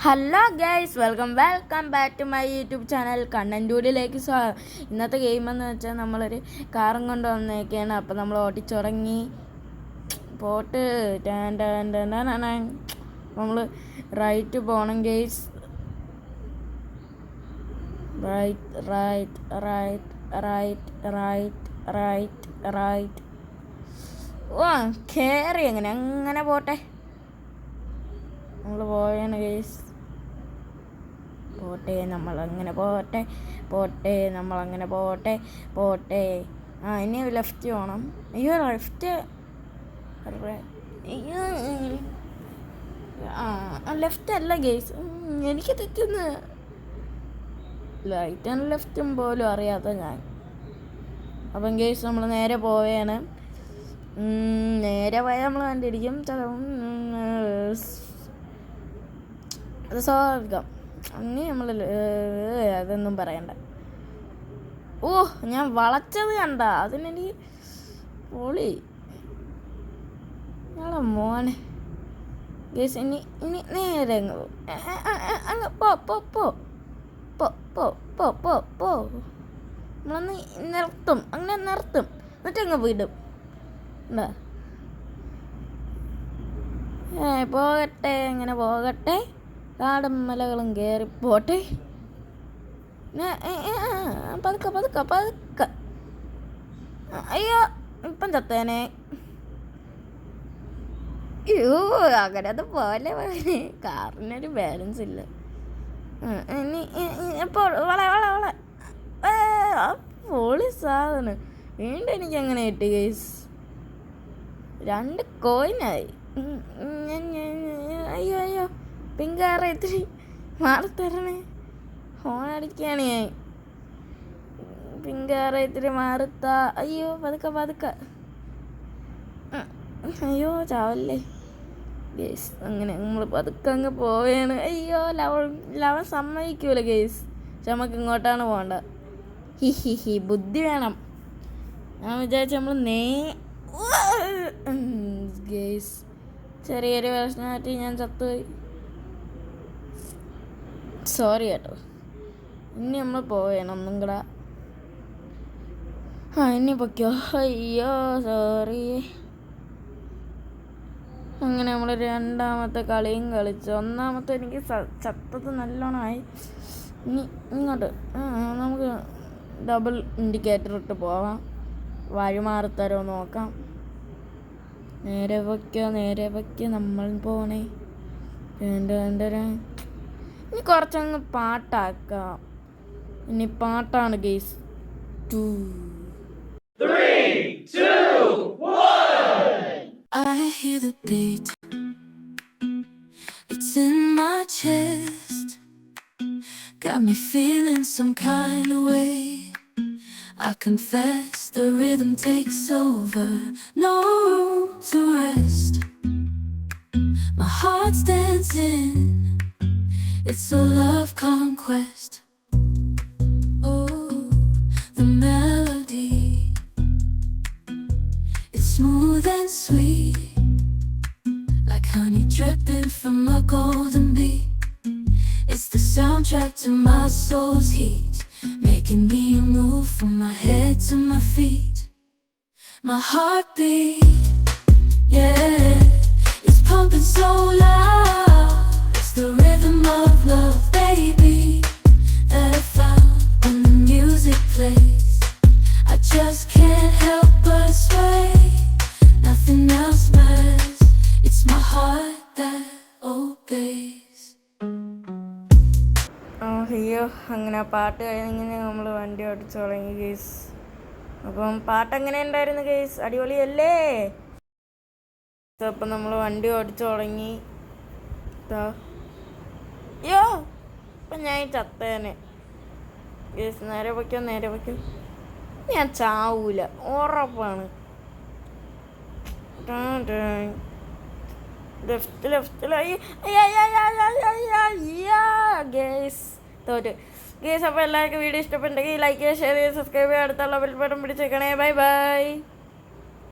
Hello guys, welcome back to my YouTube channel കണ്ണൻറ്റൂരിലേക്ക് സ്വാഗതം. ഇന്നത്തെ ഗെയിം എന്ന് വെച്ചാൽ നമ്മളൊരു കാറും കൊണ്ട് വന്നേക്കാണ്. അപ്പോൾ നമ്മൾ ഓടിച്ചുറങ്ങി പോട്ട് നമ്മൾ റൈറ്റ് പോകണം ഗൈസ്. റൈറ്റ്. ഓ കയറി അങ്ങനെ പോട്ടെ. നമ്മൾ പോയാണ് ഗൈസ്. നമ്മളങ്ങനെ പോട്ടെ. ഇനി ലെഫ്റ്റ് പോകണം. അയ്യോ ലെഫ്റ്റ് ലെഫ്റ്റ് അല്ല ഗൈസ്, എനിക്ക് തെറ്റുന്നു. റൈറ്റും ലെഫ്റ്റും പോലും അറിയാത്ത ഞാൻ. അപ്പം ഗൈസ് നമ്മൾ നേരെ പോവുകയാണ്. നേരെ പോയാൽ നമ്മൾ കണ്ടിരിക്കും അത് സ്വാഭാവികം. അങ്ങനെ നമ്മൾ അതൊന്നും പറയണ്ട. ഓ ഞാൻ വളച്ചത് കണ്ട, അതിനെനിക്ക് പൊളി ഞങ്ങളെ മോനെ ഗേസ്. ഇനി നേരെ അങ്ങ് പോ നമ്മളൊന്ന് നിർത്തും എന്നിട്ടങ്ങ് വിടും. പോകട്ടെ കാടും മലകളും കയറിപ്പോട്ടെ. പതുക്കെ. അയ്യോ ഇപ്പം ചത്തേനെ. അയ്യോ അങ്ങനെ അത് പോലെ കാറിനൊരു ബാലൻസ് ഇല്ല. ഇനി ഇപ്പോൾ വള പൊളി സാധനം. വീണ്ടും എനിക്ക് അങ്ങനെ കിട്ടി ഗൈസ്. 2 കോയിനായി. അയ്യോ പിങ്കാറ ഇത്തിരി മാറിത്തരണേ. ഹോണടിക്കുകയാണ് ഞാൻ. പിങ്കാറ ഇത്തിരി മാറുത്ത. അയ്യോ പതുക്കെ. അയ്യോ ചാവല്ലേ ഗേസ്. അങ്ങനെ നമ്മൾ പതുക്കെ അങ്ങ് പോവുകയാണ്. അയ്യോ ലവൻ സമ്മതിക്കൂല ഗേസ്. പക്ഷെ നമുക്ക് ഇങ്ങോട്ടാണ് പോകേണ്ട. ഹി ബുദ്ധി വേണം. ഞാൻ വിചാരിച്ചു നമ്മൾ ഗേസ് ചെറിയൊരു പ്രശ്നമായിട്ട് ഞാൻ ചത്തുപോയി. സോറി കേട്ടോ. ഇനി നമ്മൾ പോവേണം ഒന്നും കൂടെ. ഇനി പൊയ്ക്കോ. അയ്യോ സോറി. അങ്ങനെ നമ്മൾ 2ാമത്തെ കളിയും കളിച്ചു. 1ാമത്തെ എനിക്ക് ചത്തത് നല്ലോണമായി. ഇനി ഇങ്ങോട്ട് നമുക്ക് ഡബിൾ ഇൻഡിക്കേറ്റർ ഇട്ട് പോവാം. വഴി മാറിത്തരോ നോക്കാം. നേരെ വയ്ക്കുക നമ്മൾ പോണേ. ഇനി കുറച്ചങ്ങ് പാട്ടാക്കാം. ഇനി പാട്ടാണ് guys. 2 3 2 1. I hear the beat, it's in my chest, got me feeling some kind of way. I confess the rhythm takes over, no room to rest. My heart's dancing, it's a love conquest. Oh, the melody, it's smooth and sweet, like honey dripping from a golden bee. It's the soundtrack to my soul's heat, making me move from my head to my feet. My heartbeat, yeah, it's pumping so loud. It's the rhythm of love, baby, that I found when the music plays. I just can't help but sway. Nothing else matters. It's my heart that obeys. അയ്യോ അങ്ങനെ പാട്ട് കഴിഞ്ഞിങ്ങനെ നമ്മൾ വണ്ടി ഓടിച്ചു തുടങ്ങി guys. അപ്പം പാട്ടെങ്ങനെ ഉണ്ടായിരുന്നു guys? അടിപൊളിയല്ലേ? അപ്പം നമ്മൾ വണ്ടി ഓടിച്ചു തുടങ്ങി. അയ്യോ ഇപ്പം ഞാൻ ചത്തേനെ ഗേസ്. നേരെ വയ്ക്കോ. ഞാൻ ചാവൂല, ഉറപ്പാണ്. തോറ്റ് ഗേസ്. അപ്പോൾ എല്ലാവർക്കും വീഡിയോ ഇഷ്ടപ്പെട്ടെങ്കിൽ ലൈക്ക് ചെയ്യുക, ഷെയർ ചെയ്യുക, സബ്സ്ക്രൈബ് ചെയ്യുക, അടുത്തുള്ള ബെൽ ബട്ടൺ പിടിച്ചേക്കണേ. ബൈ.